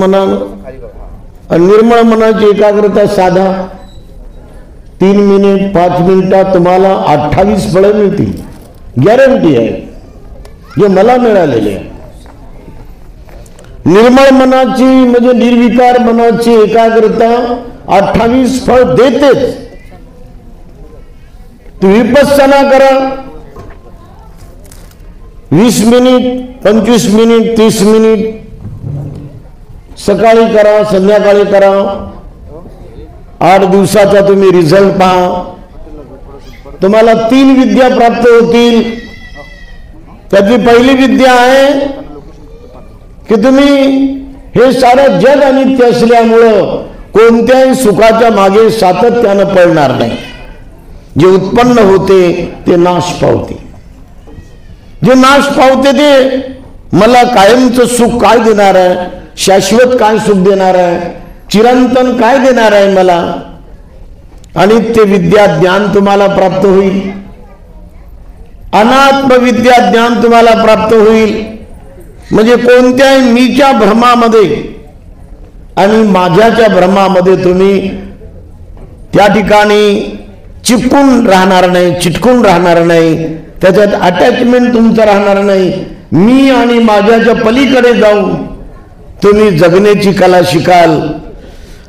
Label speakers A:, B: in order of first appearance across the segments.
A: मनानं निर्मळ मनाची एकाग्रता साधा 3 मिनिट 5 मिनिटात तुम्हाला 28 फळं मिळतील, गॅरंटी आहे, जे मला मिळालेले आहे. निर्मळ मनाची म्हणजे निर्विकार मनाची एकाग्रता 28 फळ देतेच. तुम्ही विपස්සना करा, 20 मिनिट 25 मिनिट 30 मिनिट सकाळी करा, संध्याकाळी करा. 8 दिवसाचा तुम्ही रिझल्ट पहा. तुम्हाला 3 विद्या प्राप्त होतील. त्याची पहिली विद्या आहे की तुम्ही हे सारं जग अनित्य असल्यामुळं कोणत्याही सुखाच्या मागे सातत्यानं पळणार नाही. जे उत्पन्न होते ते नाश पावते. जे नाश पावते ते मला कायमचं सुख काय देणार आहे, शाश्वत काय सुख देणार आहे, चिरंतन काय देणार आहे मला. आणि ते विद्या ज्ञान तुम्हाला प्राप्त होईल. अनात्म विद्या ज्ञान तुम्हाला प्राप्त होईल. म्हणजे कोणत्याही मीच्या भ्रमामध्ये आणि माझ्याच्या भ्रमामध्ये तुम्ही त्या ठिकाणी चिपकून राहणार नाही, चिटकून राहणार नाही, त्याच्यात अटॅचमेंट तुमचं राहणार नाही. मी आणि माझ्याच्या पलीकडे जाऊन तुम्ही जगण्याची कला शिकाल.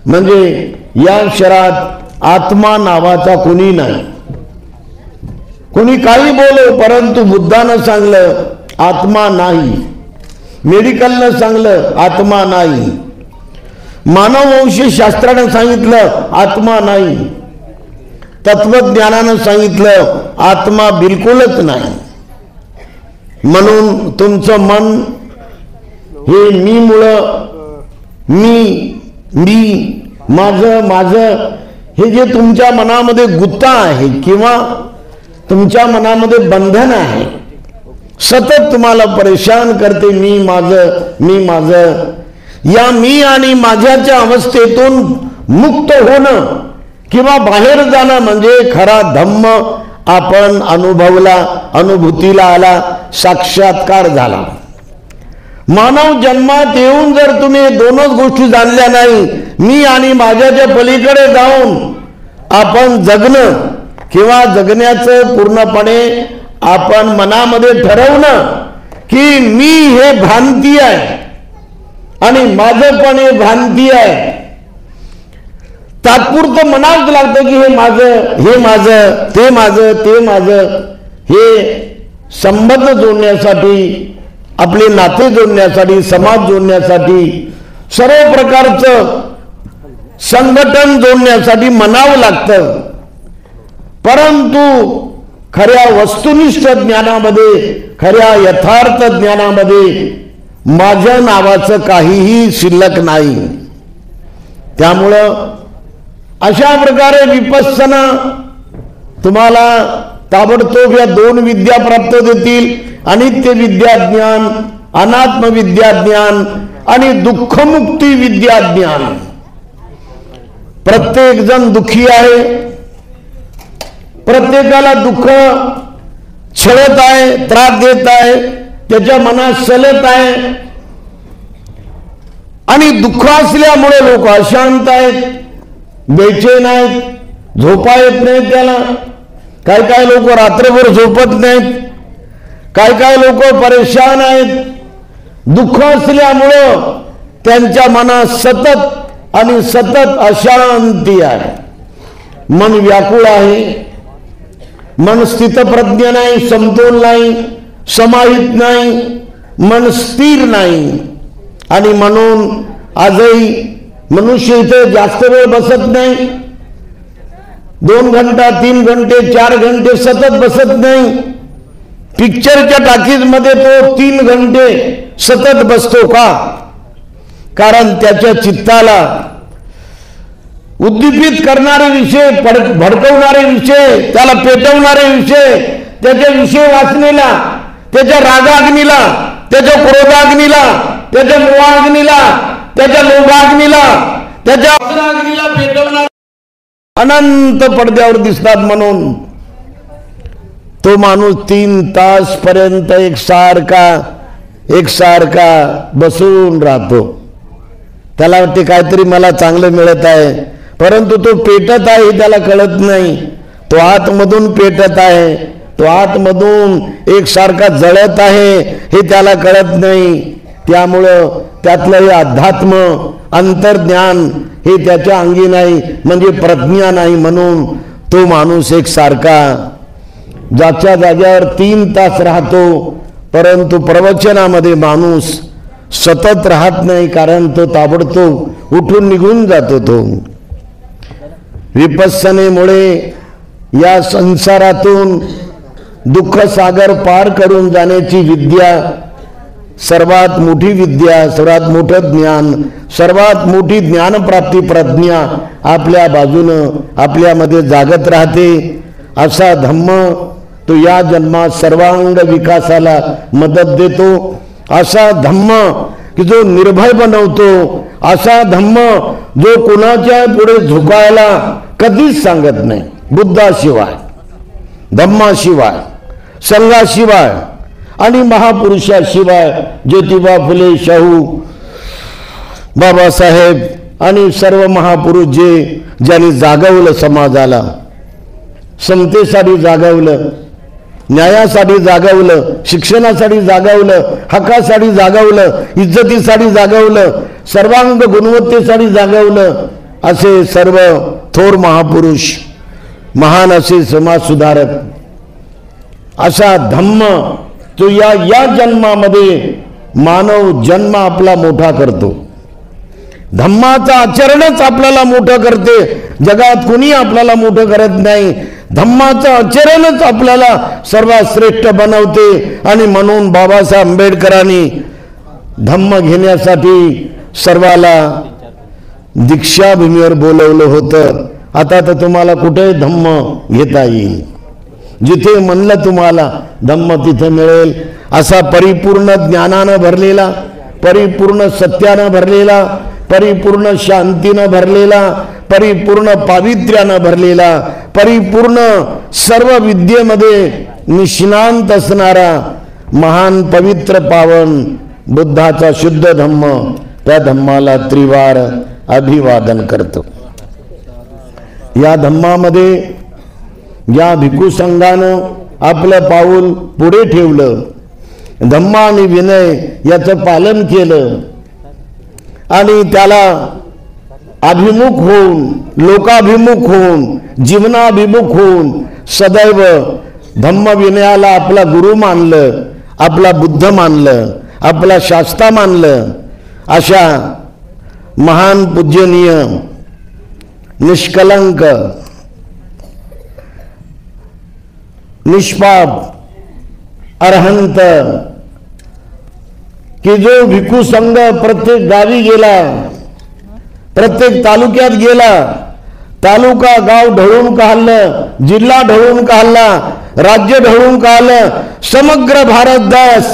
A: म्हणजे या शहरात आत्मा नावाचा कोणी नाही. कोणी काही बोलो, परंतु बुद्धानं सांगलं आत्मा नाही, मेडिकलनं सांगलं आत्मा नाही, मानववंशी शास्त्रानं सांगितलं आत्मा नाही, तत्वज्ञानानं सांगितलं आत्मा बिलकुलच नाही. म्हणून तुमचं मन हे मी मुळं, मी माझं माझं हे जे तुमच्या मनामध्ये गुत्ता आहे किंवा तुमच्या मनामध्ये बंधन आहे, सतत तुम्हाला परेशान करते. मी माझं या मी आणि माझ्याच्या अवस्थेतून मुक्त होणं किंवा बाहेर जाणं म्हणजे खरा धम्म आपण अनुभवला, अनुभूतीला आला, साक्षात्कार झाला. मानव जन्मात येऊन जर तुम्ही दोनच गोष्टी जाणल्या नाही, मी आणि माझ्याच्या पलीकडे जाऊन आपण जगणं किंवा जगण्याचं पूर्णपणे आपण मनामध्ये ठरवणं की मी हे भ्रांती आहे आणि माझं पण हे भ्रांती आहे. तात्पुरतं म्हणावंच लागतं की हे माझं, हे माझं, ते माझं, ते माझं. हे संबंध जोडण्यासाठी, आपले नाते जोडण्यासाठी, समाज जोडण्यासाठी, सर्व प्रकारचं संघटन जोडण्यासाठी म्हणावं लागतं. परंतु खऱ्या वस्तुनिष्ठ ज्ञानामध्ये, खऱ्या यथार्थ ज्ञानामध्ये माझ्या नावाचं काहीही शिल्लक नाही. त्यामुळं अशा प्रकारे विपස්සना तुम्हाला ताबडतोब या 2 विद्या प्राप्त देतील. अनित्य विद्या ज्ञान, अनात्म विद्या ज्ञान आणि दुःखमुक्ती विद्या ज्ञान. प्रत्येक जण दुःखी आहे, प्रत्येकाला दुःख छळत आहे, त्रास देत आहे, त्याच्या मनात सलत आहे. आणि दुःख असल्यामुळे लोक अशांत आहेत, बेचैन आहेत, झोपा येत नाही त्याला. काय लोक रात्रभर झोपत नाहीत, काय लोक परेशान आहेत. दुःख असल्यामुळं त्यांच्या मनात सतत आणि सतत अशांती आहे. मन व्याकुळ आहे, मन स्थितप्रज्ञ नाही, समतोल नाही, समाहित नाही, मन स्थिर नाही. आणि म्हणून आजही मनुष्य इथे जास्त वेळ बसत नाही. 2 घंटा 3 घंटे 4 घंटे सतत बसत नाही. पिक्चरच्या टाकीज मध्ये तो 3 घंटे सतत बसतो का? कारण त्याच्या चित्ताला उद्दीपित करणारे विषय, भडकवणारे विषय, त्याला पेटवणारे विषय, त्याच्या विषय वाचनेला, त्याच्या रागाग्नीला, त्याच्या क्रोधाग्नीला, त्याच्या मोहाग्नीला, त्याच्या लोभाग्नीला, त्याच्या अग्नीला पेटवणार अनंत पडद्यावर दिसतात. म्हणून तो माणूस 3 तास पर्यंत एकसारखा बसून राहतो. त्याला वाटते काहीतरी मला चांगलं मिळत आहे, परंतु तो पेटत आहे हे त्याला कळत नाही. तो आतमधून पेटत आहे, तो आतमधून एकसारखा जळत आहे हे त्याला कळत नाही. त्यामुळं त्यातलं हे अध्यात्म अंतर्ज्ञान हे त्याच्या अंगी नाही, म्हणजे प्रज्ञा नाही. म्हणून तो माणूस एकसारखा ज्याच्या जाग्यावर 3 तास राहतो, परंतु प्रवचनामध्ये माणूस सतत राहत नाही, कारण तो ताबडतोब उठून निघून जातो. तो विपස්සनेमुळे या संसारातून दुःख सागर पार करून जाण्याची विद्या, सर्वात मोठी विद्या, सर्वात मोठं ज्ञान, सर्वात मोठी ज्ञानप्राप्ती प्रज्ञा आपल्या बाजूनं आपल्यामध्ये जागत राहते. असा धम्म तो या जन्मात सर्वांग विकासाला मदत देतो. असा धम्म की जो निर्भय बनवतो, असा धम्म जो कुणाच्या पुढे झुकायला कधीच सांगत नाही. बुद्धाशिवाय, धम्माशिवाय, संघाशिवाय आणि महापुरुषाशिवाय, ज्योतिबा फुले, शाहू, बाबासाहेब आणि सर्व महापुरुष ज्यांनी जागवलं समाजाला, समतेसाठी जागवलं, न्यायासाठी जागवलं, शिक्षणासाठी जागवलं, हक्कासाठी जागवलं, इज्जतीसाठी जागवलं, सर्वांग गुणवत्तेसाठी जागवलं, असे सर्व थोर महापुरुष, महान असे समाज सुधारक, असा धम्म तो या जन्मामध्ये मानव जन्म आपला मोठा करतो. धम्माचं आचरणच आपल्याला मोठं करते. जगात कुणी आपल्याला मोठं करत नाही. धम्माचं आचरणच आपल्याला सर्वात श्रेष्ठ बनवते. आणि म्हणून बाबासाहेब आंबेडकरांनी धम्म घेण्यासाठी सर्वाला दीक्षाभूमीवर बोलवलं होतं. आता तर तुम्हाला कुठे धम्म घेता येईल, जिथे म्हणलं तुम्हाला धम्म तिथे मिळेल. असा परिपूर्ण ज्ञानानं भरलेला, परिपूर्ण सत्यानं भरलेला, परिपूर्ण शांतीनं भरलेला, परिपूर्ण पावित्र्यानं भरलेला, परिपूर्ण सर्व विद्येमध्ये निष्णांत असणारा महान पवित्र पावन बुद्धाचा शुद्ध धम्म, त्या धम्माला त्रिवार अभिवादन करतो. या धम्मामध्ये या भिक्खू संघानं आपलं पाऊल पुढे ठेवलं, धम्म आणि विनय याचं पालन केलं आणि त्याला अभिमुख होऊन, लोकाभिमुख होऊन, जीवनाभिमुख होऊन सदैव धम्म विनयाला आपला गुरु मानलं, आपला बुद्ध मानलं, आपला शास्ता मानलं. अशा महान पूजनीय निष्कलंक निष्पाप अरहंत की जो भिक्खू संघ प्रत्येक गावी गेला, प्रत्येक तालुक्यात गेला, तालुका गाव ढवळून काढलं, जिल्हा ढवळून काढला, राज्य ढवळून काढलं, समग्र भारत देश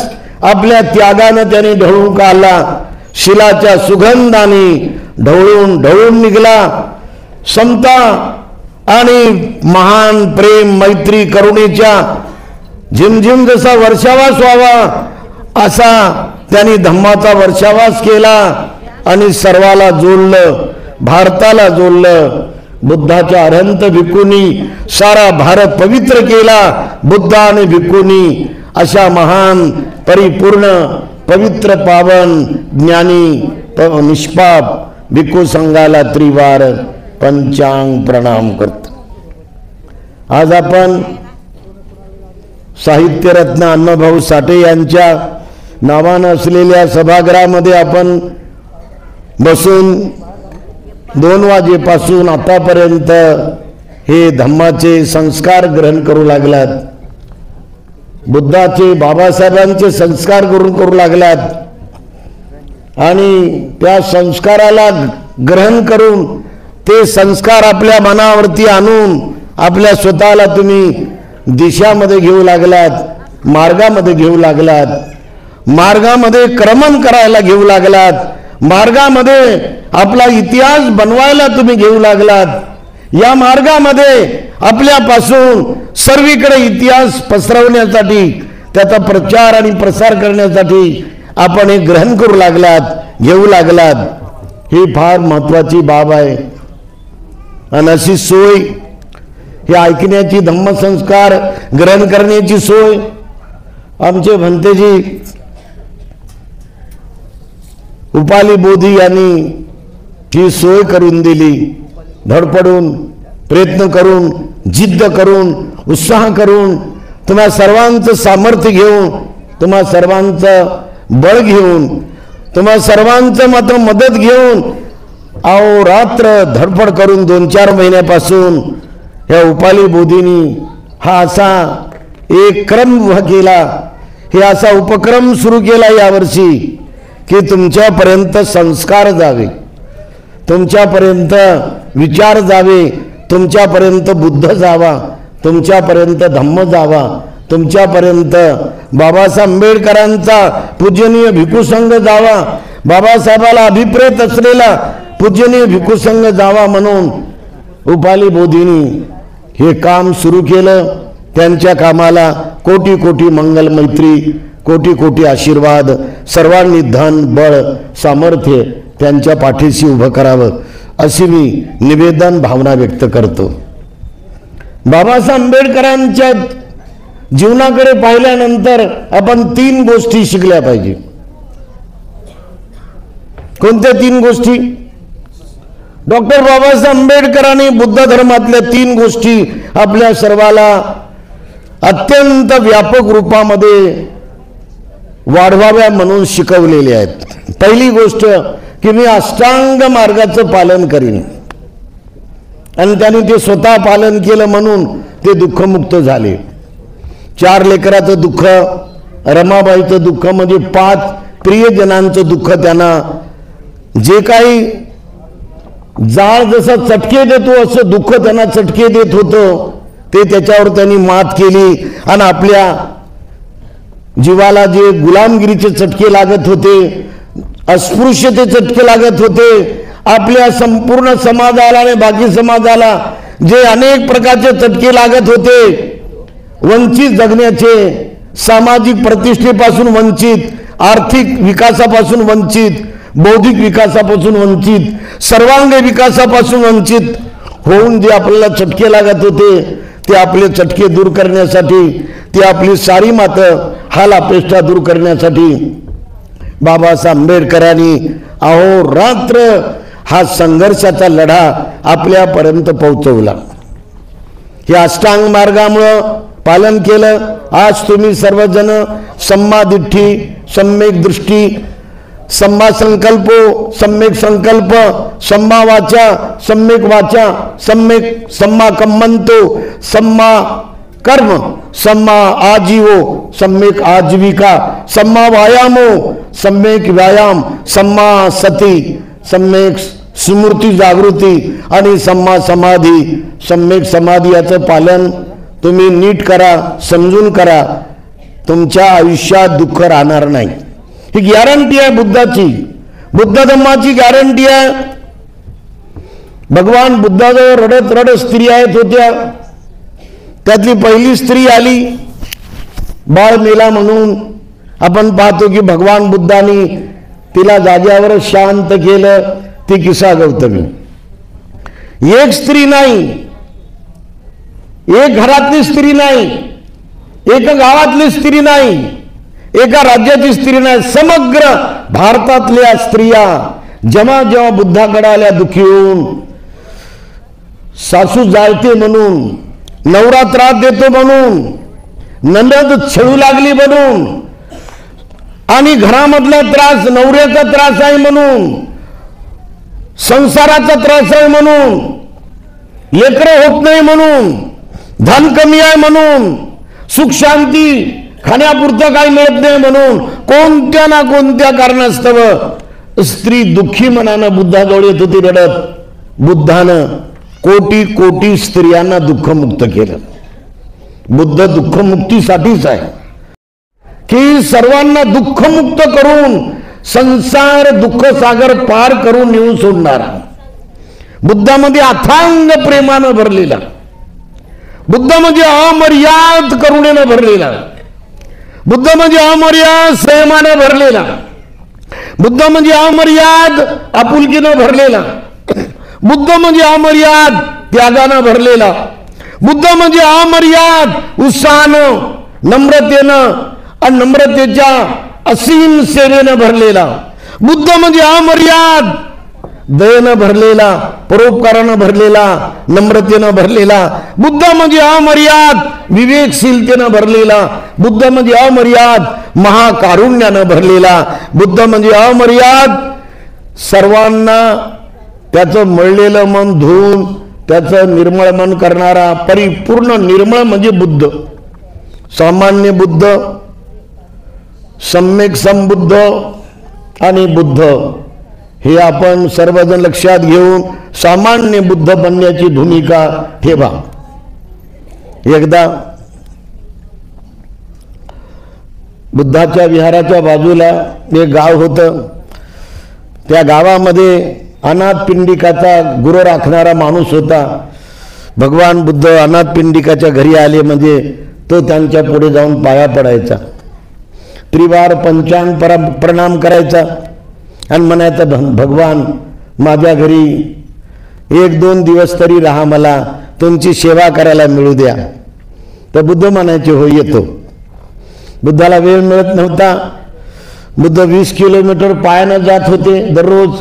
A: आपल्या त्यागानं त्यांनी ढवळून काढला. शिलाच्या सुगंधाने ढवळून निघाला. समता आणि महान प्रेम मैत्री करुणेच्या झिमझिम जसा वर्षावास व्हावा असा त्यांनी धम्माचा वर्षावास केला आणि सर्वाला जोडलं, भारताला जोडलं. बुद्धाच्या अरहंत भिक्खूंनी सारा भारत पवित्र केला. बुद्ध आणि भिक्खूंनी अशा महान परिपूर्ण पवित्र पावन ज्ञानी निष्पाप भिक्खू संघाला त्रिवार पंचांग प्रणाम करतो. आज आपण साहित्यरत्न अण्णाभाऊ साठे यांच्या नावानं असलेल्या सभागृहामध्ये आपण बसून 2 वाजेपासून आतापर्यंत हे धम्माचे संस्कार ग्रहण करू लागलात. बुद्धाचे, बाबासाहेबांचे संस्कार करू लागलात आणि त्या संस्काराला ग्रहण करून ते संस्कार आपल्या मनावरती आणून आपल्या स्वतःला तुम्ही दिशामध्ये घेऊ लागलात, मार्गामध्ये घेऊ लागलात, मार्गामध्ये क्रमण करायला घेऊ लागलात, मार्गामध्ये आपला इतिहास बनवायला तुम्ही घेऊ लागलात. या मार्गामध्ये आपल्यापासून सर्वीकडे इतिहास पसरवण्यासाठी, त्याचा प्रचार आणि प्रसार करण्यासाठी आपण हे ग्रहण करू लागलात, घेऊ लागलात. ही फार महत्वाची बाब आहे. आणि अशी सोय, हे ऐकण्याची, धम्मसंस्कार ग्रहण करण्याची सोय आमचे भंतेजी उपाली बोधी यांनी ही सोय करून दिली. धडपडून, प्रयत्न करून, जिद्द करून, उत्साह करून, तुम्हा सर्वांचं सामर्थ्य घेऊन, तुम्हा सर्वांचं बळ घेऊन, तुम्हा सर्वांचं मदत घेऊन अहोरात्र धडपड करून 2-4 महिन्यापासून ह्या उपाली बोधींनी हा असा एक क्रम उभा केला, हे असा उपक्रम सुरू केला यावर्षी की तुमच्यापर्यंत संस्कार जावे, तुमच्यापर्यंत विचार जावे, तुमच्यापर्यंत बुद्ध जावा, तुमच्यापर्यंत धम्म जावा, तुमच्यापर्यंत बाबासाहेब आंबेडकरांचा पूजनीय भिक्खू जावा, बाबासाहेबाला अभिप्रेत असलेला पूजनीय भिक्खू संघ जावा म्हणून उपाली बोधींनी हे काम सुरू केलं. त्यांच्या कामाला कोटी कोटी मंगल मैत्री, कोटी कोटी आशीर्वाद, सर्वांनी धन बळ सामर्थ्य त्यांच्या पाठीशी उभं करावं अशी मी निवेदन भावना व्यक्त करतो. बाबासाहेब आंबेडकरांच्या जीवनाकडे पाहिल्यानंतर आपण 3 गोष्टी शिकल्या पाहिजे. कोणत्या 3 गोष्टी? डॉक्टर बाबासाहेब आंबेडकरांनी बुद्ध धर्मातल्या 3 गोष्टी आपल्या सर्वाला अत्यंत व्यापक रूपामध्ये वाढवाव्या म्हणून शिकवलेल्या आहेत. पहिली गोष्ट की मी अष्टांग मार्गाचं पालन करीन, आणि त्यांनी ते स्वतः पालन केलं म्हणून ते दुःखमुक्त झाले. 4 लेकराचं दुःख, रमाबाईचं दुःख, म्हणजे 5 प्रियजनांचं दुःख, त्यांना जे काही जाळ जसं चटके देतो असं दुःख त्यांना चटके देत होतं, ते त्याच्यावर त्यांनी मात केली. आणि आपल्या जीवाला जे गुलामगिरीचे चटके लागत होते, अस्पृश्यते चटके लागत होते, आपल्या संपूर्ण समाजाला आणि बाकी समाजाला जे अनेक प्रकारचे चटके लागत होते, वंचित जगण्याचे, सामाजिक प्रतिष्ठेपासून वंचित, आर्थिक विकासापासून वंचित, बौद्धिक विकासापासून वंचित, सर्वांग विकासापासून वंचित होऊन जे आपल्याला चटके लागत होते, ते आपले चटके दूर करण्यासाठी, ती आपली सारी मातं हाल अपेष्टा दूर करण्यासाठी बाबासाहेब आंबेडकरांनी अहोरात्र हा संघर्षाचा लढा आपल्यापर्यंत पोहोचवला. हे अष्टांग मार्गामुळं पालन केलं. आज तुम्ही सर्वजण सम्मा दिठ्ठी, सम्यक दृष्टी, सम्मा संकल्पो, सम्यक संकल्प, सम्मा वाचा, सम्यक वाचा, सम्मा कम्मंतो, सम्मा कर्म, सम्मा आजीवो, सम्यक आजीविका, सम्मा व्यायामो, सम्यक व्यायाम, सम्मा सती, सम्यक स्मृती जागृती आणि सम्मा समाधी. सम्यक समाधी याचं पालन तुम्ही नीट करा, समजून करा, तुमच्या आयुष्यात दुःख राहणार नाही. ही गॅरंटी आहे बुद्धाची, बुद्ध धम्माची गॅरंटी आहे. भगवान बुद्धाजवळ रडत रडत स्त्री आहेत होत्या. त्यातली पहिली स्त्री आली, बाळ मेला म्हणून. आपण पाहतो की भगवान बुद्धांनी तिला जाग्यावर शांत केलं. ती किसा गौतमी. एक स्त्री नाही, एक घरातली स्त्री नाही, एका गावातली स्त्री नाही, एका राज्याची स्त्री नाही, समग्र भारतातल्या स्त्रिया जेव्हा बुद्धाकडे आल्या दुःखी होऊन, सासू जाळते म्हणून, नवरा त्रास देतो म्हणून, नंदद छळू लागली म्हणून, आणि घरामधला त्रास नवऱ्याचा त्रास आहे म्हणून, संसाराचा त्रास आहे म्हणून, लेकरं होत नाही म्हणून, धन कमी आहे म्हणून, सुख शांती खाण्यापुरतं काही मिळत नाही म्हणून, कोणत्या ना कोणत्या कारणास्तव स्त्री दुःखी मनानं बुद्धाजवळ येत होती रडत. बुद्धानं कोटी कोटी स्त्रियांना दुःखमुक्त केलं. बुद्ध दुःखमुक्तीसाठीच आहे की सर्वांना दुःखमुक्त करून संसार दुःख सागर पार करून नेऊन सोडणारा. बुद्धामध्ये अथांग प्रेमानं भरलेला, बुद्ध म्हणजे अमर्याद करुणेनं भरलेला, बुद्ध म्हणजे अमर्याद संयमानं भरलेला, बुद्ध म्हणजे अमर्याद आपुलकीनं भरलेला, बुद्ध म्हणजे अमर्याद त्यागानं भरलेला, बुद्ध म्हणजे अमर्याद उत्साहानं, नम्रतेनं आणि नम्रतेच्या असीम सेवेनं भरलेला, बुद्ध म्हणजे अमर्याद दयेनं भरलेला, परोपकारानं भरलेला, नम्रतेनं भरलेला, बुद्ध म्हणजे अमर्याद विवेकशीलतेनं भरलेला, बुद्ध म्हणजे अमर्याद महाकारुण्यानं भरलेला, बुद्ध म्हणजे अमर्याद सर्वांना त्याचं मळलेलं मन धुवून त्याचं निर्मळ मन करणारा परिपूर्ण निर्मळ म्हणजे बुद्ध. सामान्य बुद्ध, सम्यक संबुद्ध आणि बुद्ध हे आपण सर्वजण लक्षात घेऊन सामान्य बुद्ध बनण्याची भूमिका ठेवा. एकदा बुद्धाच्या विहाराच्या बाजूला एक गाव होतं. त्या गावामध्ये अनाथ पिंडिकाचा गुरु राखणारा माणूस होता. भगवान बुद्ध अनाथ पिंडिकाच्या घरी आले म्हणजे तो त्यांच्या पुढे जाऊन पाया पडायचा, त्रिवार पंचांग प्रणाम करायचा आणि म्हणायचं, भगवान माझ्या घरी 1-2 दिवस तरी राहा, मला तुमची सेवा करायला मिळू द्या. तर बुद्ध म्हणायचे, हो येतो. बुद्धाला वेळ मिळत नव्हता. बुद्ध 20 किलोमीटर पायानं जात होते दररोज.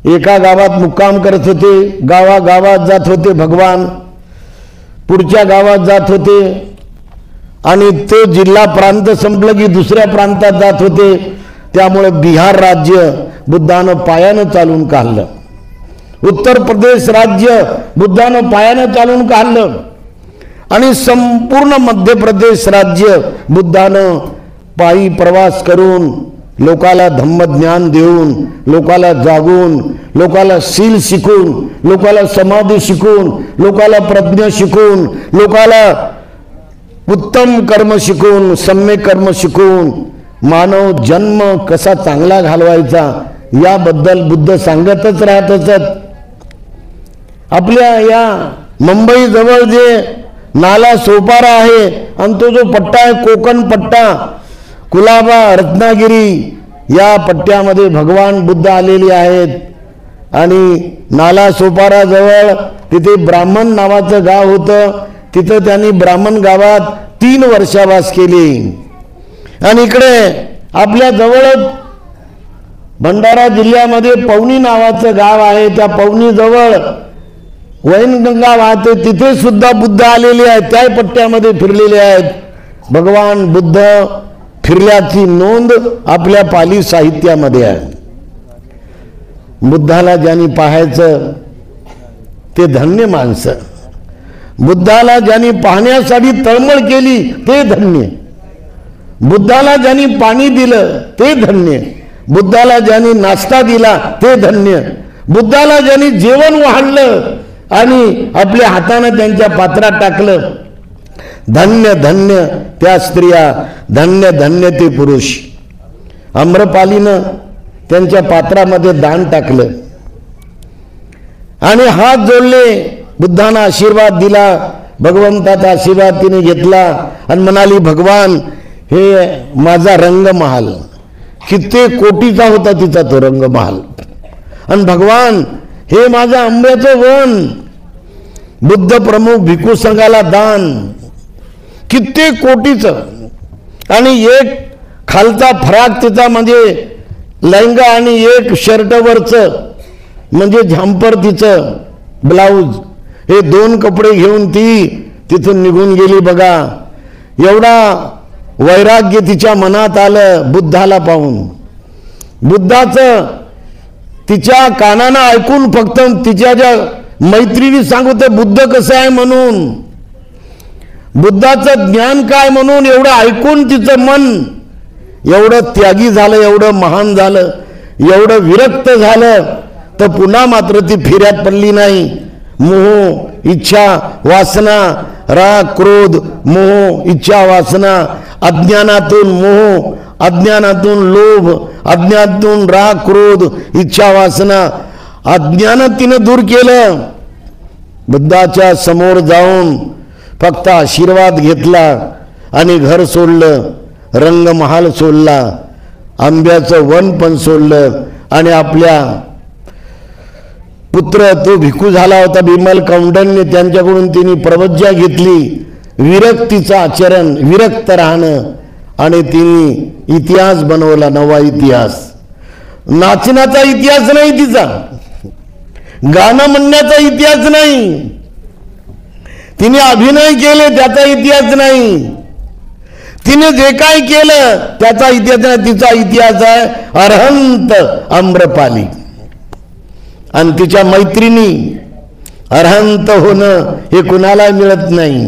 A: एका गावात मुक्काम करत होते, गावागावात जात होते भगवान, पुढच्या गावात जात होते आणि तो जिल्हा प्रांत संपलं की दुसऱ्या प्रांतात जात होते. त्यामुळे बिहार राज्य बुद्धानं पायानं चालून काढलं, उत्तर प्रदेश राज्य बुद्धानं पायानं चालून काढलं आणि संपूर्ण मध्य प्रदेश राज्य बुद्धानं पायी प्रवास करून लोकाला धम्मज्ञान देऊन, लोकाला जागून, लोकाला शील शिकून, लोकाला समाधी शिकून, लोकाला प्रज्ञा शिकून, लोकाला उत्तम कर्म शिकून, सम्यक कर्म शिकून मानव जन्म कसा चांगला घालवायचा याबद्दल बुद्ध सांगतच राहत असत. आपल्या या मुंबई जवळ जे नाला सोपारा आहे आणि तो जो पट्टा आहे कोकण पट्टा, कुलाबा, रत्नागिरी या पट्ट्यामध्ये भगवान बुद्ध आलेले आहेत. आणि नाला सोपारा जवळ तिथे ब्राह्मण नावाचं गाव होतं. तिथं त्यांनी ब्राह्मण गावात 3 वर्षावास केली. आणि इकडे आपल्या जवळच भंडारा जिल्ह्यामध्ये पवनी नावाचं गाव आहे. त्या पवनी जवळ वैनगंगा वाहते, तिथे सुद्धा बुद्ध आलेले आहेत, त्या पट्ट्यामध्ये फिरलेले आहेत. भगवान बुद्ध फिरल्याची नोंद आपल्या पाली साहित्यामध्ये आहे. बुद्धाला ज्यांनी पाहायचं ते धन्य माणसं, बुद्धाला ज्यांनी पाहण्यासाठी तळमळ केली ते धन्य, बुद्धाला ज्यांनी पाणी दिलं ते धन्य, बुद्धाला ज्यांनी नाश्ता दिला ते धन्य, बुद्धाला ज्यांनी जेवण वाढलं आणि आपल्या हाताने त्यांच्या पात्रात टाकलं धन्य धन्य त्या स्त्रिया, धन्य धन्य ते पुरुष. आम्रपालीनं त्यांच्या पात्रामध्ये दान टाकलं आणि हात जोडले, बुद्धांना आशीर्वाद दिला, भगवंताचा आशीर्वाद तिने घेतला आणि म्हणाली, भगवान हे माझा रंगमहाल, कित्येक कोटीचा होता तिचा तो रंगमहाल, आणि भगवान हे माझं आंब्याचं वन, बुद्ध प्रमुख भिक्खू संघाला दान कित्येक कोटीचं, आणि एक खालचा फराक तिचा म्हणजे लहंगा आणि एक शर्टवरचं म्हणजे झांपर तिचं ब्लाऊज, हे 2 कपडे घेऊन ती तिथून निघून गेली. बघा एवढा वैराग्य तिच्या मनात आलं बुद्धाला पाहून. बुद्धाचं तिच्या कानानं ऐकून फक्त तिच्या ज्या मैत्रिणी सांगत बुद्ध कसं आहे म्हणून, बुद्धाचं ज्ञान काय म्हणून, एवढं ऐकून तिचं मन एवढं त्यागी झालं, एवढं महान झालं, एवढं विरक्त झालं, तर पुन्हा मात्र ती फिर्यात पडली नाही. मोह, इच्छा, वासना, राग, क्रोध, मोह, इच्छा, वासना, अज्ञानातून मोह, अज्ञानातून लोभ, अज्ञानातून राग, क्रोध, इच्छा, वासना, अज्ञान तिनं दूर केलं. बुद्धाच्या समोर जाऊन फक्त आशीर्वाद घेतला आणि घर सोडलं, रंगमहाल सोडला. आंब्याचं वन पण सोडलं आणि आपल्या पुत्र तो भिक्खू झाला होता बिमल कौंडन्य, त्यांच्याकडून तिने प्रवज्ञा घेतली विरक्तीचं आचरण, विरक्त राहणं, आणि तिने इतिहास बनवला, नवा इतिहास. नाचण्याचा इतिहास नाही तिचा, गाणं म्हणण्याचा इतिहास नाही, तिने अभिनय केले त्याचा इतिहास नाही, तिने जे काय केलं त्याचा इतिहास नाही. तिचा इतिहास आहे अरहंत आम्रपाली. आणि तिच्या मैत्रिणी अरहंत होणं हे कुणाला मिळत नाही.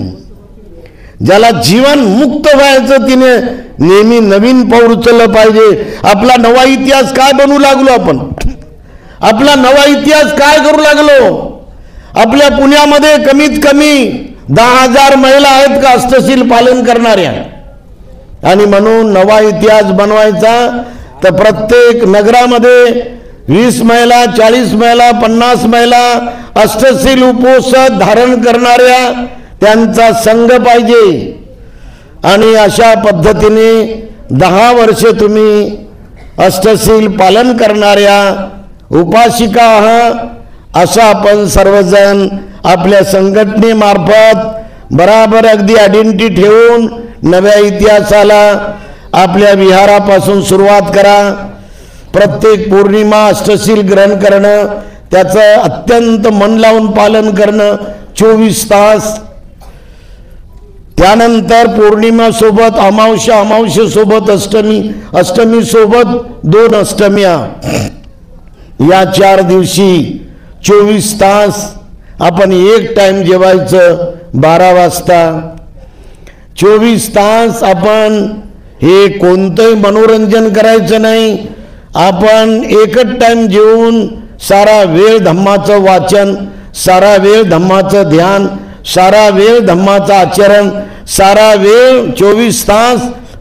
A: ज्याला जीवन मुक्त व्हायचं तिने नेहमी नवीन पाऊल उचललं पाहिजे. आपला नवा इतिहास काय बनवू लागलो आपण, आपला नवा इतिहास काय करू लागलो. आपल्या पुण्यामध्ये कमीत कमी 10,000 महिला आहेत का अष्टशील पालन करणाऱ्या, आणि म्हणून नवा इतिहास बनवायचा तर प्रत्येक नगरामध्ये 20 महिला, 40 महिला, 50 महिला अष्टशील उपोषण धारण करणाऱ्या त्यांचा संघ पाहिजे. आणि अशा पद्धतीने 10 वर्षे तुम्ही अष्टशील पालन करणाऱ्या उपासिका आहात. असं आपण सर्वजण आपल्या संघटनेमार्फत बराबर अगदी आयडेंटिटी ठेवून नव्या इतिहासाला आपल्या विहारापासून सुरुवात करा. प्रत्येक पौर्णिमा अष्टशील ग्रहण करणं, त्याचं अत्यंत मन लावून पालन करणं 24 तास. त्यानंतर पौर्णिमा सोबत अमावस्या, अमावस्ये सोबत अष्टमी, अष्टमी सोबत 2 अष्टम्या, या 4 दिवशी 24 तास आपण एक टाइम जेवायचं 12 वाजता. 24 तास आपण हे कोणतंही मनोरंजन करायचं नाही. आपण एकच टाइम जेवून सारा वेळ धम्माचं वाचन, सारा वेळ धम्माचं ध्यान, सारा वेळ धम्माचं आचरण, सारा वेळ 24 तास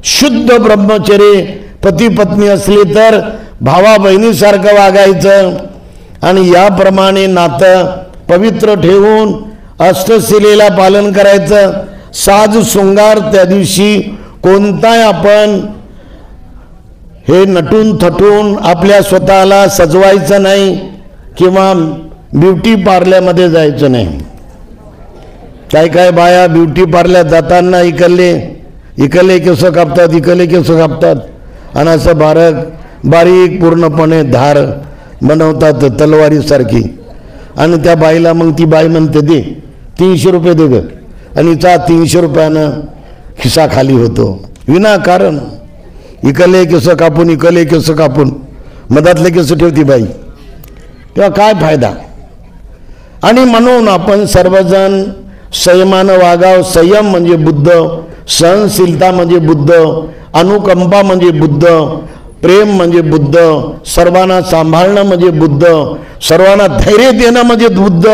A: शुद्ध ब्रह्मचर्य. पती पत्नी असली तर भावा बहिणीसारखं वागायचं आणि याप्रमाणे नातं पवित्र ठेवून अष्टशिलेला पालन करायचं. साज शृंगार त्या दिवशी कोणताही आपण हे नटून थटून आपल्या स्वतःला सजवायचं नाही किंवा ब्युटी पार्लरमध्ये जायचं नाही. काय काय बाया ब्युटी पार्लर जाताना इकले केस कापतात, इकले केस कापतात आणि असं बारीक पूर्णपणे धार बनवतात तलवारीसारखी. आणि त्या बाईला मग ती बाई म्हणते दे 300 रुपये दे ग, आणि 300 रुपयानं खिसा खाली होतो विनाकारण. इकले केस कापून मधातले केस ठेवती बाई, तेव्हा काय फायदा. आणि म्हणून आपण सर्वजण संयमानं वागाव. संयम म्हणजे बुद्ध, सहनशीलता म्हणजे बुद्ध, अनुकंपा म्हणजे बुद्ध, प्रेम म्हणजे बुद्ध, सर्वांना सांभाळणं म्हणजे बुद्ध, सर्वांना धैर्य देणं म्हणजे बुद्ध,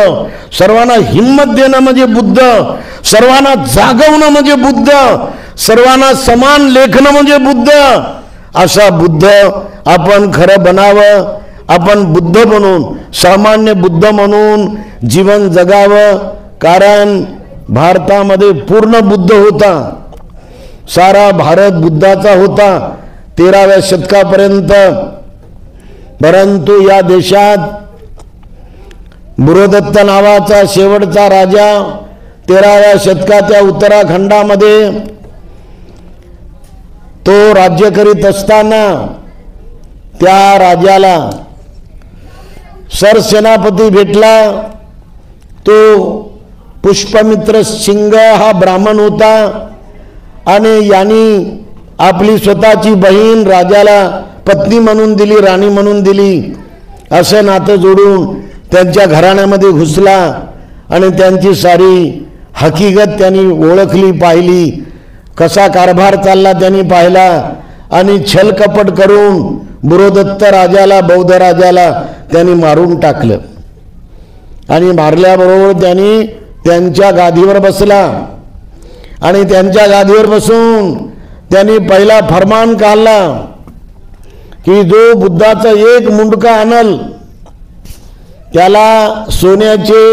A: सर्वांना हिम्मत देणं म्हणजे बुद्ध, सर्वांना जागवणं म्हणजे बुद्ध, सर्वांना समान लेखणं म्हणजे बुद्ध. असा बुद्ध आपण खरं बनावं. आपण बुद्ध बनून, सामान्य बुद्ध म्हणून जीवन जगावं. कारण भारतामध्ये पूर्ण बुद्ध होता, सारा भारत बुद्धाचा होता 13व्या शतकापर्यंत. परंतु या देशात बुरोदत्त नावाचा शेवटचा राजा 13व्या शतकाच्या उत्तराखंडामध्ये तो राज्य करीत असताना त्या राजाला सरसेनापती भेटला. तो पुष्पमित्र सिंग हा ब्राह्मण होता आणि यांनी आपली स्वतःची बहीण राजाला पत्नी म्हणून दिली, राणी म्हणून दिली. असं नातं जोडून त्यांच्या घराण्यामध्ये घुसला आणि त्यांची सारी हकीकत त्यांनी ओळखली, पाहिली. कसा कारभार चालला त्यांनी पाहिला आणि छलकपट करून बुरोदत्त राजाला, बौद्ध राजाला त्यांनी मारून टाकलं. आणि मारल्याबरोबर त्यांनी त्यांच्या गादीवर बसला आणि त्यांच्या गादीवर बसून त्यांनी पहिला फरमान काढला की जो बुद्धाचा एक मुंडका आणल त्याला सोन्याचे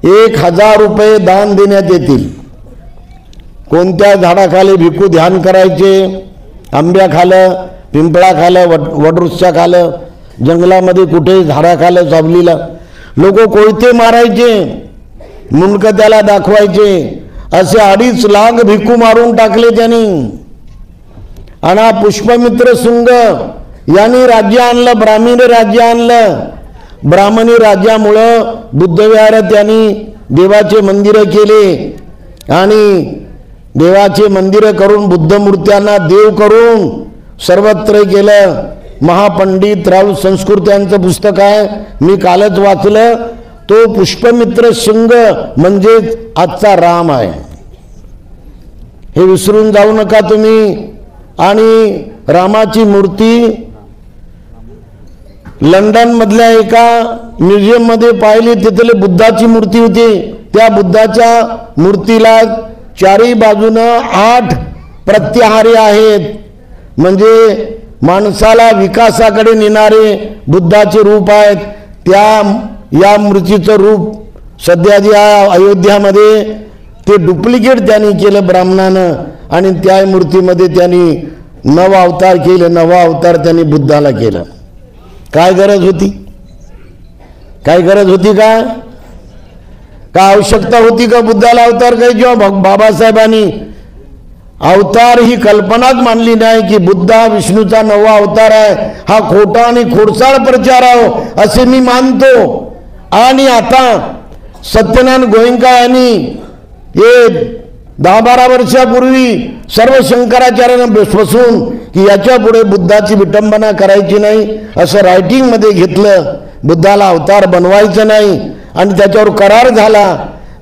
A: 1000 रुपये दान देण्यात येतील. कोणत्या झाडाखाली भिक्खू ध्यान करायचे, आंब्याखालं पिंपळाखालं, वडवृक्षाखालं, जंगलामध्ये कुठे झाडाखालं सावलीला लोक कोयते मारायचे, मुंडकं त्याला दाखवायचे. असे 2.5 लाख भिक्खू मारून टाकले त्यांनी. आणि पुष्पमित्र शुंग यांनी राज्य आणलं, ब्राह्मणी राज्य आणलं. ब्राह्मणी राज्यामुळं बुद्धविहार त्यांनी देवाचे मंदिरं केले आणि देवाचे मंदिरं करून बुद्धमूर्त्यांना देव करून सर्वत्र केलं. महापंडित राहुल संस्कृत यांचं पुस्तक आहे, मी कालच वाचलं. तो पुष्पमित्र शुंग म्हणजेच आजचा राम आहे, हे विसरून जाऊ नका तुम्ही. आणि रामाची मूर्ती लंडन मधल्या एका म्युझियम मध्ये पाहिली, तिथले बुद्धाची मूर्ती होती. त्या बुद्धाच्या मूर्तीला चारी बाजूनं 8 प्रत्याहारी आहेत, म्हणजे माणसाला विकासाकडे नेणारे बुद्धाचे रूप आहेत. या मूर्तीचं रूप सध्या जे अयोध्यामध्ये ते डुप्लिकेट त्यांनी केलं ब्राह्मणानं आणि त्या मूर्तीमध्ये त्यांनी नव अवतार केले. नवा अवतार त्यांनी बुद्धाला केलं. काय गरज होती? काय गरज होती का? काय आवश्यकता होती का बुद्धाला अवतार घ्यायची? बाबासाहेबांनी अवतार ही कल्पनाच मानली नाही की बुद्धा विष्णूचा नवा अवतार आहे. हा खोटा आणि खोडसाळ प्रचार आहे असे मी मानतो. आणि आता सत्यनारायण गोयंका यांनी 10-12 वर्षापूर्वी सर्व शंकराचार्यांना बसवून की याच्या पुढे बुद्धाची विटंबना करायची नाही असं रायटिंग मध्ये घेतलं. बुद्धाला अवतार बनवायचं नाही आणि त्याच्यावर करार झाला.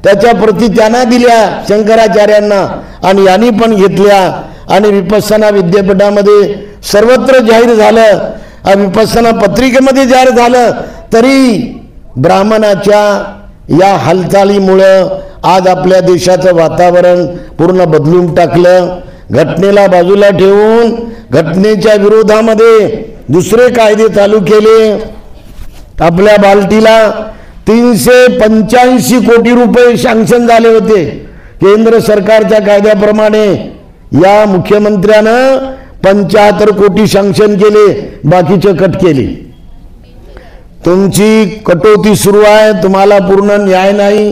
A: त्याच्या प्रती त्यांना दिल्या शंकराचार्यांना आणि यांनी पण घेतल्या आणि विपස්සना विद्यापीठामध्ये सर्वत्र जाहीर झालं. विपස්සना पत्रिकेमध्ये जाहीर झालं. तरी ब्राह्मणाच्या या हालचालीमुळं आज आपल्या देशाचं वातावरण पूर्ण बदलून टाकलं. घटनेला बाजूला ठेवून घटनेच्या विरोधामध्ये दुसरे कायदे चालू केले. आपल्या बालटीला 385 कोटी रुपये सँक्शन झाले होते केंद्र सरकारच्या कायद्याप्रमाणे. या मुख्यमंत्र्यानं 75 कोटी सँक्शन केले, बाकीचे कट केले. तुमची कटोती सुरू आहे, तुम्हाला पूर्ण न्याय नाही.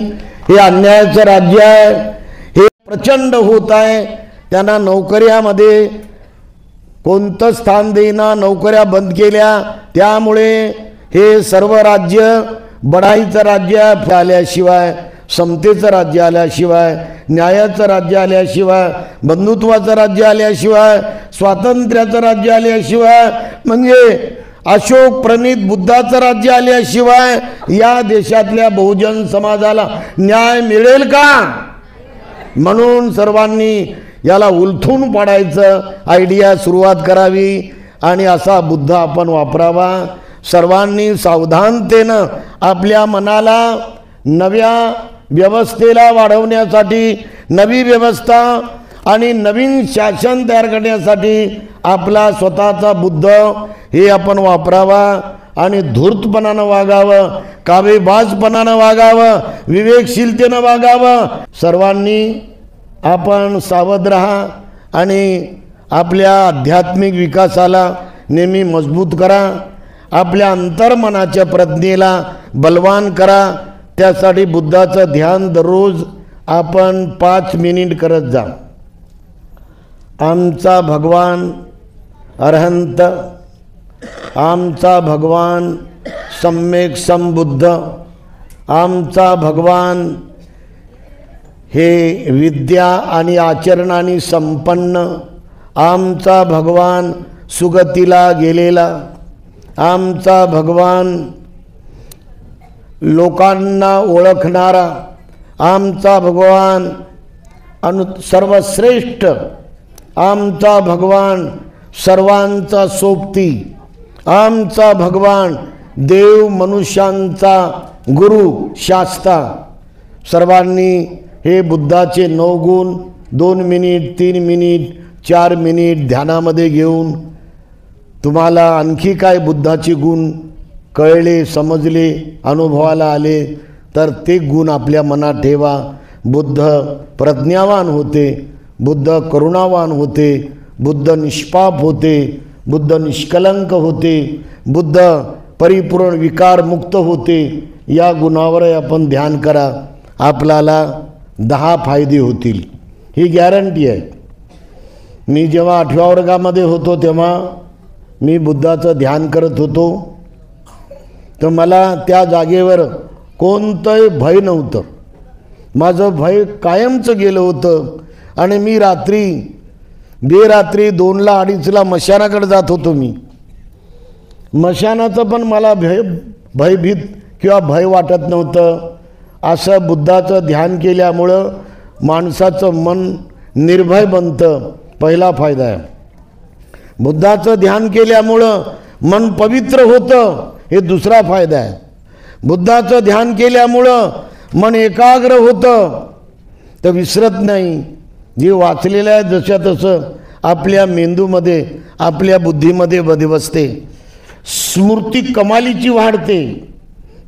A: हे अन्यायाचं राज्य आहे. हे प्रचंड होत आहे. त्यांना नोकऱ्यामध्ये कोणतं स्थान देईना, नोकऱ्या बंद केल्या. त्यामुळे हे सर्व राज्य बढाईचं राज्य आल्याशिवाय, समतेचं राज्य आल्याशिवाय, न्यायाचं राज्य आल्याशिवाय, बंधुत्वाचं राज्य आल्याशिवाय, स्वातंत्र्याचं राज्य आल्याशिवाय, म्हणजे अशोक प्रणित बुद्धाचं राज्य आल्याशिवाय या देशातल्या बहुजन समाजाला न्याय मिळेल का? म्हणून सर्वांनी याला उलथून पाडायचं आयडिया सुरुवात करावी आणि असा बुद्ध आपण वापरावा. सर्वांनी सावधानतेनं आपल्या मनाला नव्या व्यवस्थेला वाढवण्यासाठी, नवी व्यवस्था आणि नवीन शासन तयार करण्यासाठी आपला स्वतःचा बुद्ध हे आपण वापरावा आणि धूर्तपणानं वागावं, कावेबाजपणानं वागावं, विवेकशीलतेनं वागावं. सर्वांनी आपण सावध राहा आणि आपल्या आध्यात्मिक विकासाला नेहमी मजबूत करा. आपल्या अंतर्मनाच्या प्रज्ञेला बलवान करा. त्यासाठी बुद्धाचं ध्यान दररोज आपण 5 मिनिट करत जा. आमचा भगवान अरहंत, आमचा भगवान सम्यक संबुद्ध, आमचा भगवान हे विद्या आणि आचरणाने संपन्न, आमचा भगवान सुगतीला गेलेला, आमचा भगवान लोकांना ओळखणारा, आमचा भगवान सर्वश्रेष्ठ, आमचा भगवान सर्वांचा सोबती, आमचा भगवान देव मनुष्यांचा गुरु शास्ता. सर्वांनी हे बुद्धाचे 9 गुण 2 मिनिट, 3 मिनिट, 4 मिनिट ध्यानामध्ये घेऊन तुम्हाला आणखी काय बुद्धाचे गुण कळले, समजले, अनुभवाला आले तर ते गुण आपल्या मनात ठेवा. बुद्ध प्रज्ञावान होते, बुद्ध करुणावान होते, बुद्ध निष्पाप होते, बुद्ध निष्कलंक होते, बुद्ध परिपूर्ण विकार मुक्त होते. या गुणावर आपण ध्यान करा, आपल्याला 10 फायदे होतील, ही गॅरंटी आहे. मी जेव्हा 8व्या वर्गामध्ये होतो तेव्हा मी बुद्धाचं ध्यान करत होतो, तर मला त्या जागेवर कोणतंही भय नव्हतं. माझं भय कायमचं गेलं होतं. आणि मी रात्री बेरात्री 2ला 2:30ला मशानाकडे जात होतो. मी मशानाचं पण मला भयभीत किंवा भय वाटत नव्हतं. असं बुद्धाचं ध्यान केल्यामुळं माणसाचं मन निर्भय बनतं, पहिला फायदा आहे. बुद्धाचं ध्यान केल्यामुळं मन पवित्र होतं, हे दुसरा फायदा आहे. बुद्धाचं ध्यान केल्यामुळं मन एकाग्र होतं, तर विसरत नाही. जे वाचलेलं आहे जशा तसं आपल्या मेंदूमध्ये आपल्या बुद्धीमध्ये बसते. स्मृती कमालीची वाढते.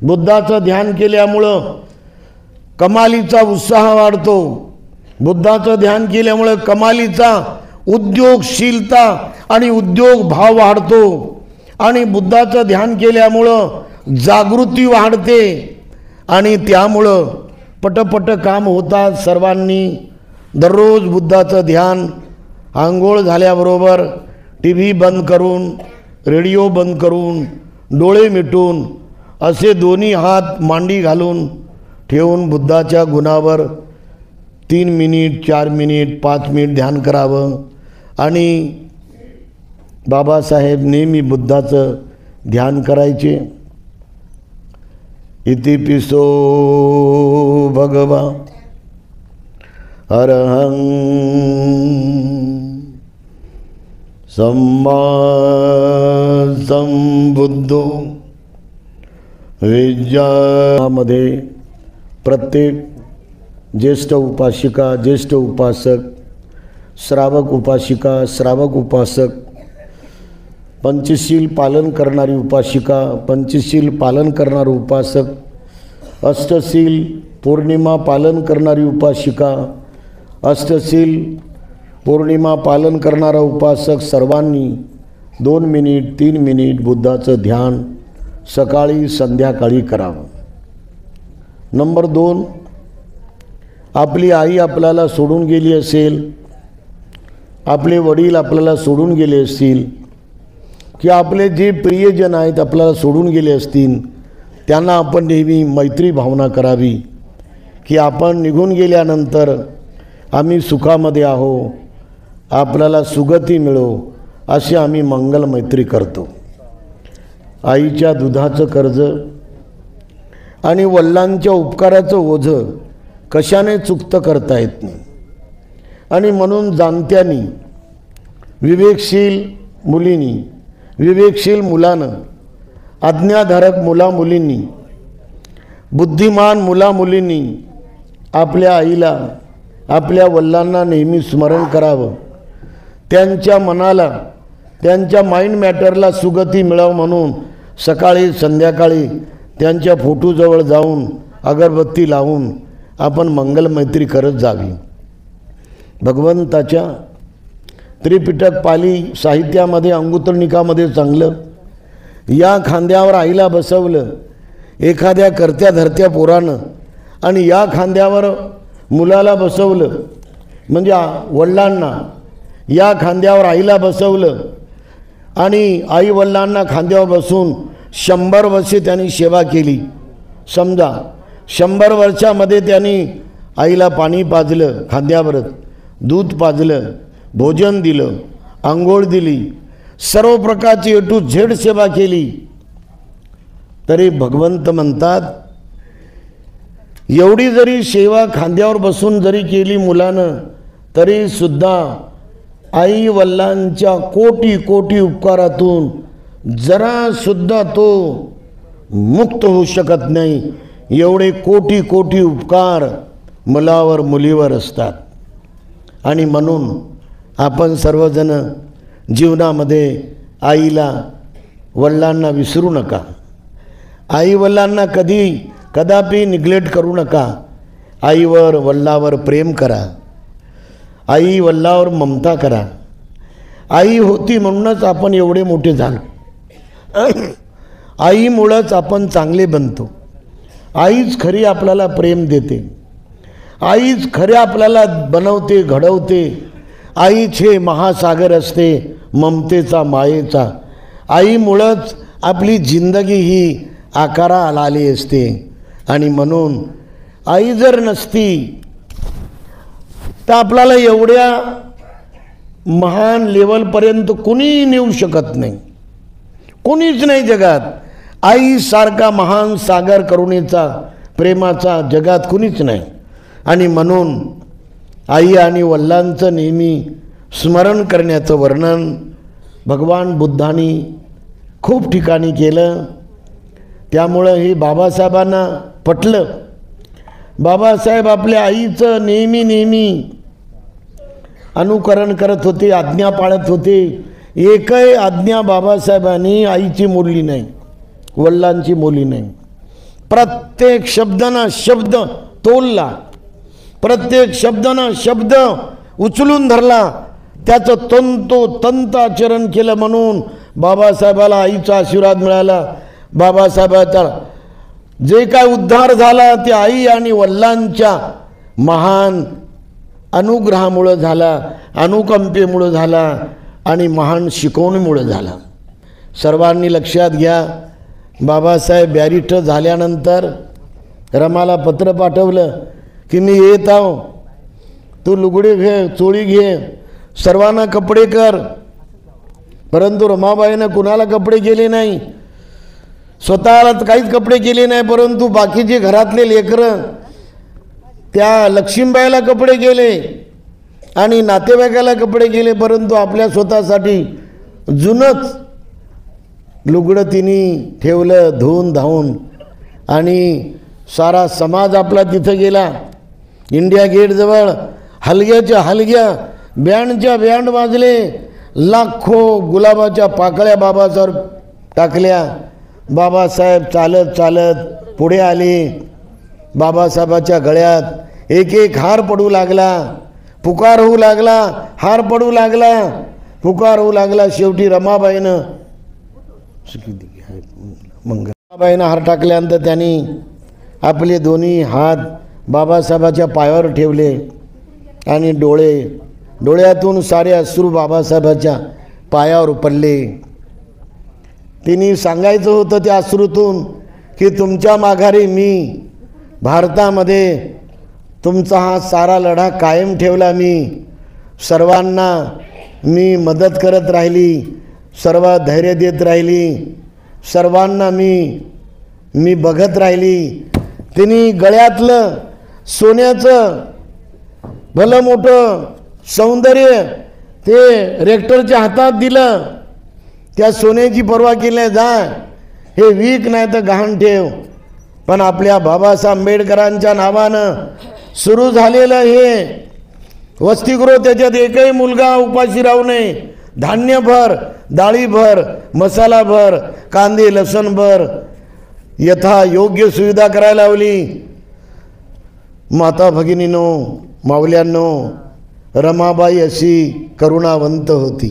A: बुद्धाचं ध्यान केल्यामुळं कमालीचा उत्साह वाढतो. बुद्धाचं ध्यान केल्यामुळं कमालीचा उद्योगशीलता आणि उद्योग भाव वाढतो. आणि बुद्धाचं ध्यान केल्यामुळं जागृती वाढते आणि त्यामुळं पटपट काम होतात. सर्वांनी दररोज बुद्धाचं ध्यान, आंघोळ झाल्याबरोबर TV बंद करून, रेडिओ बंद करून, डोळे मिटून असे दोन्ही हात मांडी घालून ठेवून बुद्धाच्या गुणावर 3 मिनिट, 4 मिनिट, 5 मिनिट ध्यान करावं. आणि बाबासाहेब नेहमी बुद्धाचं ध्यान करायचे. इतिपिसो भगवा अरहं सम्मा संबुद्धो विद्यामध्ये प्रत्येक ज्येष्ठ उपासिका, ज्येष्ठ उपासक, श्रावक उपासिका, श्रावक उपासक, पंचशील पालन करणारी उपासिका, पंचशील पालन करणारा उपासक, अष्टशील पौर्णिमा पालन करणारी उपासिका, अष्टशील पौर्णिमा पालन करणारा उपासक सर्वांनी 2 मिनिट, 3 मिनिट बुद्धाचं ध्यान सकाळी संध्याकाळी करावं. नंबर 2, आपली आई आपल्याला सोडून गेली असेल, आपले वडील आपल्याला सोडून गेले असतील, की आपले जे प्रियजन आहेत आपल्याला सोडून गेले असतील, त्यांना आपण नेहमी मैत्री भावना करावी की आपण निघून गेल्यानंतर आम्ही सुखामध्ये आहो, आपल्याला सुगती मिळो, अशी आम्ही मंगल मैत्री करतो. आईच्या दुधाचं कर्ज आणि वडिलांच्या उपकाराचं ओझं कशाने चुकतं करता येत नाही. आणि म्हणून जाणत्यांनी, विवेकशील मुलींनी, विवेकशील मुलानं, आज्ञाधारक मुलामुलींनी, बुद्धिमान मुलामुलींनी आपल्या आईला, आपल्या वडिलांना नेहमी स्मरण करावं. त्यांच्या मनाला, त्यांच्या माइंड मॅटरला सुगती मिळावं म्हणून सकाळी संध्याकाळी त्यांच्या फोटोजवळ जाऊन अगरबत्ती लावून आपण मंगल मैत्री करत जावी. भगवंताच्या त्रिपिटक पाली साहित्यामध्ये अंगुत्तरनिकामध्ये चांगलं, या खांद्यावर आईला बसवलं एखाद्या करत्या धरत्या पोरानं, आणि या खांद्यावर मुलाला बसवलं म्हणजे वडिलांना, या खांद्यावर आईला बसवलं आणि आई वडिलांना खांद्यावर बसून 100 वर्षे त्यांनी सेवा केली. समजा 100 वर्षामध्ये त्यांनी आईला पाणी पाजलं, खांद्यावरच दूध पाजलं, भोजन दिलं, आंघोळ दिली, सर्व प्रकारची A to Z सेवा केली. तरी भगवंत म्हणतात, एवढी जरी सेवा खांद्यावर बसून जरी केली मुलानं, तरी सुद्धा आई वडिलांच्या कोटी कोटी उपकारातून जरा सुद्धा तो मुक्त होऊ शकत नाही. एवढे कोटी कोटी उपकार मुलावर मुलीवर असतात. आणि म्हणून आपण सर्वजण जीवनामध्ये आईला वडिलांना विसरू नका. आई वडिलांना कदापि निग्लेक्ट करू नका. आईवर वडिलावर प्रेम करा, आई वडिलावर ममता करा. आई होती म्हणूनच आपण एवढे मोठे झालो. आईमुळंच आपण चांगले बनतो. आईच खरी आपल्याला प्रेम देते. आईच खरे आपल्याला बनवते, घडवते. आईच हे महासागर असते ममतेचा, मायेचा. आईमुळंच आपली जिंदगी ही आकाराला आली असते. आणि म्हणून आई जर नसती तर आपल्याला एवढ्या महान लेवलपर्यंत कुणी नेऊ शकत नाही. कोणीच नाही जगात. आईसारखा महान सागर करुणेचा, प्रेमाचा जगात कुणीच नाही. आणि म्हणून आई आणि वडिलांचं नेहमी स्मरण करण्याचं वर्णन भगवान बुद्धांनी खूप ठिकाणी केलं. त्यामुळं हे बाबासाहेबांना पटलं. बाबासाहेब आपल्या आईचं नेहमी नेहमी अनुकरण करत होते, आज्ञा पाळत होते. एकही आज्ञा बाबासाहेबांनी आईची मोडली नाही, वडिलांची मोडली नाही. प्रत्येक शब्दाना शब्द तोलला, प्रत्येक शब्दाना शब्द उचलून धरला, त्याचं तंतोतंत आचरण केलं. म्हणून बाबासाहेबाला आईचा आशीर्वाद मिळाला. बाबासाहेबाचा जे काय उद्धार झाला ते आई आणि वडिलांच्या महान अनुग्रहामुळं झाला, अनुकंपेमुळं झाला आणि महान शिकवणीमुळं झाला. सर्वांनी लक्षात घ्या, बाबासाहेब बॅरिस्टर झाल्यानंतर रमाला पत्र पाठवलं की मी येत आहो, तू लुगडे घे, चोळी घे, सर्वांना कपडे कर. परंतु रमाबाईनं कुणाला कपडे केले नाही, स्वतःला काहीच कपडे केले नाही. परंतु बाकीचे घरातले लेकरं त्या लक्ष्मीबाईला कपडे केले आणि नातेवाईकाला कपडे केले. परंतु आपल्या स्वतःसाठी जुनंच लुगडं तिने ठेवलं धुवून धावून. आणि सारा समाज आपला तिथं गेला. इंडिया गेटजवळ हलग्याच्या हलग्या, बँडच्या बँड वाजले, लाखो गुलाबाच्या पाकळ्या बाबासाहेब टाकल्या. बाबासाहेब चालत चालत पुढे आले. बाबासाहेबाच्या गळ्यात एक एक हार पडू लागला, पुकार होऊ लागला, हार पडू लागला, पुकार होऊ लागला. शेवटी रमाबाईनं रमाबाईनं हार टाकल्यानंतर त्यांनी आपले दोन्ही हात बाबासाहेबाच्या पायावर ठेवले आणि डोळ्यातून सारे अश्रू बाबासाहेबाच्या पायावर पडले. तिने सांगायचं होतं त्या अश्रूतून की तुमच्या माघारी मी भारतामध्ये तुमचा हा सारा लढा कायम ठेवला. मी सर्वांना मी मदत करत राहिली, सर्व धैर्य देत राहिली, सर्वांना मी बघत राहिली. तिने गळ्यातलं सोन्याचं भलं मोठं सौंदर्य ते रेक्टरच्या हातात दिलं. त्या सोन्याची पर्वा केली नाही, जा हे विक नाही तर गहाण ठेव. पण आपल्या बाबासाहेब आंबेडकरांच्या नावानं सुरू झालेलं हे वसतिगृह, त्याच्यात एकही मुलगा उपाशी राहू नये. धान्य भर, डाळी भर, मसाला भर, कांदे लसण भर, यथा योग्य सुविधा करायला लावली. माता भगिनीनो, माऊल्यांनो, रमाबाई अशी करुणावंत होती,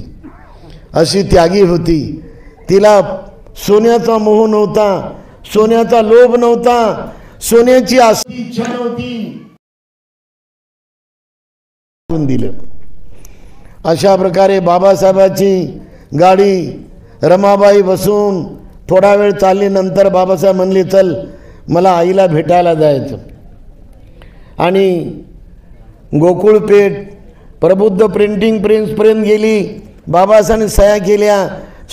A: अशी त्यागी होती. तिला सोन्याचा मोह नव्हता, सोन्याचा लोभ नव्हता, सोन्याची इच्छा नव्हती. दिलं. अशा प्रकारे बाबासाहेबाची गाडी रमाबाई बसून थोडा वेळ चालली. नंतर बाबासाहेब म्हणले चल मला आईला भेटायला जायचं. आणि गोकुळपेठ प्रबुद्ध प्रिंटिंग प्रेसपर्यंत गेली. बाबासाहेबांनी सह्या केल्या,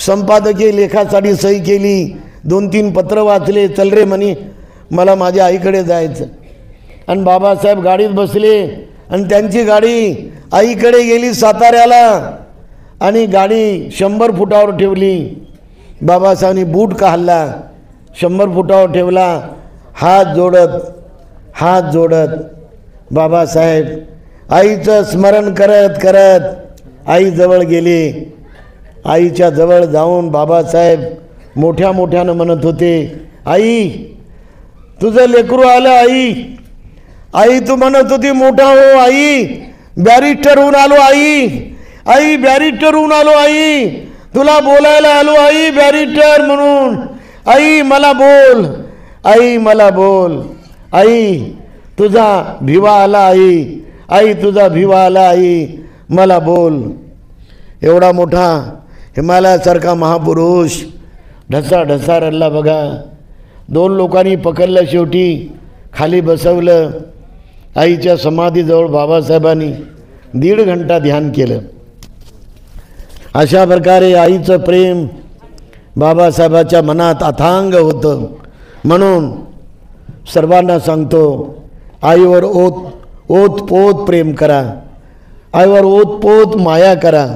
A: संपादकीय लेखासाठी सही केली, 2-3 पत्र वाचले. चल रे म्हणे मला माझ्या आईकडे जायचं. आणि बाबासाहेब गाडीत बसले आणि त्यांची गाडी आईकडे गेली साताऱ्याला. आणि गाडी 100 फुटावर ठेवली. बाबासाहेबांनी बूट काढला, 100 फुटावर ठेवला. हात जोडत बाबासाहेब आईचं स्मरण करत करत आईजवळ गेले. आईच्या जवळ जाऊन बाबासाहेब मोठ्या मोठ्यानं म्हणत होते, आई तुझं लेकरू आलं. आई तू म्हणत होती मोठा हो आई, बॅरिस्टर होऊन आलो. आई बॅरिस्टर होऊन आलो, आई तुला बोलायला आलो, आई बॅरिस्टर म्हणून, आई मला बोल, आई मला बोल, आई तुझा भिवा आला, आई तुझा भिवा आला, आई मला बोल. एवढा मोठा हिमालयासारखा महापुरुष ढसा ढसा रडला बघा. 2 लोकांनी पकडलं, शेवटी खाली बसवलं. आईच्या समाधीजवळ बाबासाहेबांनी 1.5 घंटा ध्यान केलं. अशा प्रकारे आईचं प्रेम बाबासाहेबाच्या मनात अथांग होतं. म्हणून सर्वांना सांगतो, आईवर ओतपोत प्रेम करा, आईवर ओतपोत माया करा,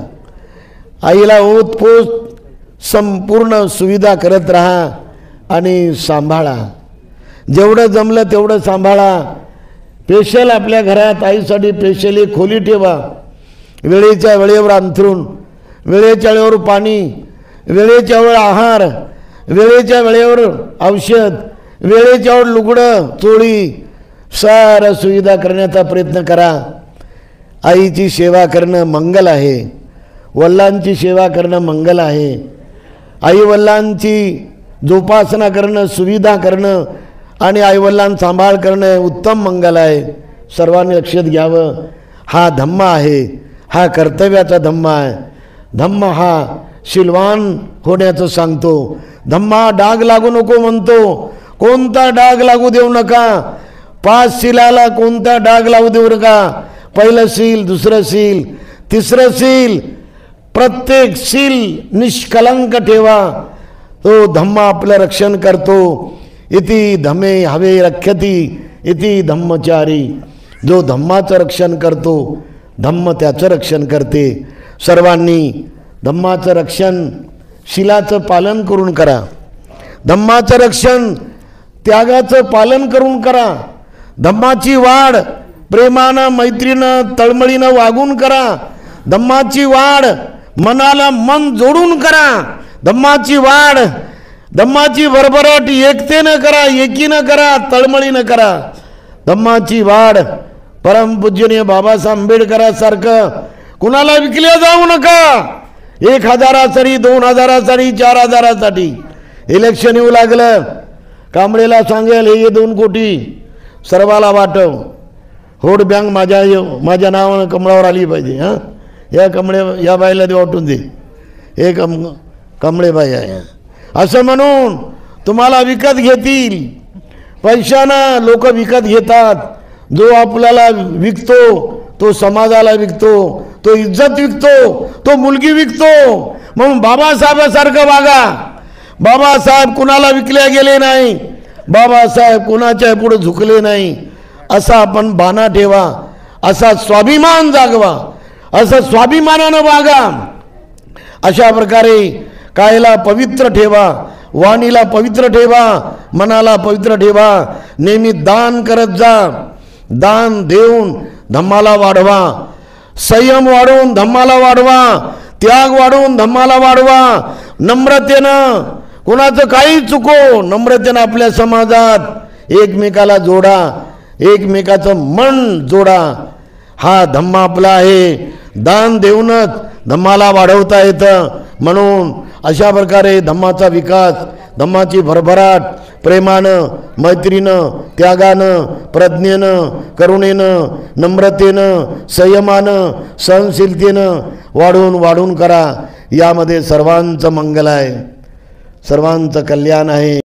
A: आईला ओतपोत संपूर्ण सुविधा करत राहा आणि सांभाळा. जेवढं जमलं तेवढं सांभाळा. स्पेशल आपल्या घरात आईसाठी स्पेशल एक खोली ठेवा. वेळेच्या वेळेवर अंथरूण, वेळेच्या वेळेवर पाणी, वेळेच्या वेळेवर आहार, वेळेच्या वेळेवर औषध, वेळेच्या वेळेवर लुगडं चोळी, साऱ्या सुविधा करण्याचा प्रयत्न करा. आईची सेवा करणं मंगल आहे, वडिलांची सेवा करणं मंगल आहे. आईवडिलांची जोपासना करणं, सुविधा करणं आणि आईवडिलांचा सांभाळ करणं उत्तम मंगल आहे. सर्वांनी लक्षात घ्यावं. हा धम्म आहे, हा कर्तव्याचा धम्म आहे. धम्म हा शीलवान होण्याचं सांगतो. धम्मा डाग लागू नको म्हणतो. कोणता डाग लागू देऊ नका. 5 शीलाला कोणता डाग लागू देऊ नका. पहिलं शील, दुसरं शील, तिसरं शील, प्रत्येक शील निष्कलंक ठेवा. तो धम्मा आपलं रक्षण करतो. इति धम्मे हवे रक्षती इति धम्मचारी. जो धम्माचं रक्षण करतो, धम्म त्याचं रक्षण करते. सर्वांनी धम्माचं रक्षण शीलाचं पालन करून करा. धम्माचं रक्षण त्यागाचं पालन करून करा. धम्माची वाढ प्रेमानं, मैत्रीनं, तळमळीनं वागून करा. धम्माची वाढ मनाला मन जोडून करा. धम्माची वाढ, धम्माची भरभराट एकतेनं करा, एकीनं करा, तळमळीनं करा. धम्माची वाढ परमपूजनीय बाबासाहेब आंबेडकरांसारखं कुणाला विकल्या जाऊ नका. 1000साठी, 2000साठी, 4000साठी. इलेक्शन येऊ लागलं, कांबळेला सांगेल हे 2 कोटी सर्वाला वाटव. वोट बँक माझ्या नावानं कमळावर आली पाहिजे. हां, या बाईला दे, वाटून दे, हे कमळे बाई आहे असं म्हणून तुम्हाला विकत घेतील. पैशानं लोक विकत घेतात. जो आपल्याला विकतो तो समाजाला विकतो, तो इज्जत विकतो, तो मुलगी विकतो. म्हणून बाबासाहेबासारखं वागा. बाबासाहेब कुणाला विकले गेले नाही. बाबासाहेब कुणाच्या पुढे झुकले नाही. असा आपण बाणा ठेवा, असा स्वाभिमान जागवा, असं स्वाभिमानानं वागा. अशा प्रकारे कायला पवित्र ठेवा, वाणीला पवित्र ठेवा, मनाला पवित्र ठेवा. नेहमी दान करत जा. दान देऊन धम्माला वाढवा. संयम वाढवून धम्माला वाढवा. त्याग वाढवून धम्माला वाढवा. नम्रतेनं कुणाचं काही चुको, नम्रतेनं आपल्या समाजात एकमेकाला जोडा, एकमेकाचं मन जोडा. हा धम्मा आपला आहे. दान देऊनच धम्माला वाढवता येतं. म्हणून अशा प्रकारे धम्माचा विकास, धम्माची भरभराट प्रेमानं, मैत्रीनं, त्यागानं, प्रज्ञेनं, करुणेनं, नम्रतेनं, संयमानं, सहनशीलतेनं वाढून करा. यामध्ये सर्वांचं मंगल आहे, सर्वांचं कल्याण आहे.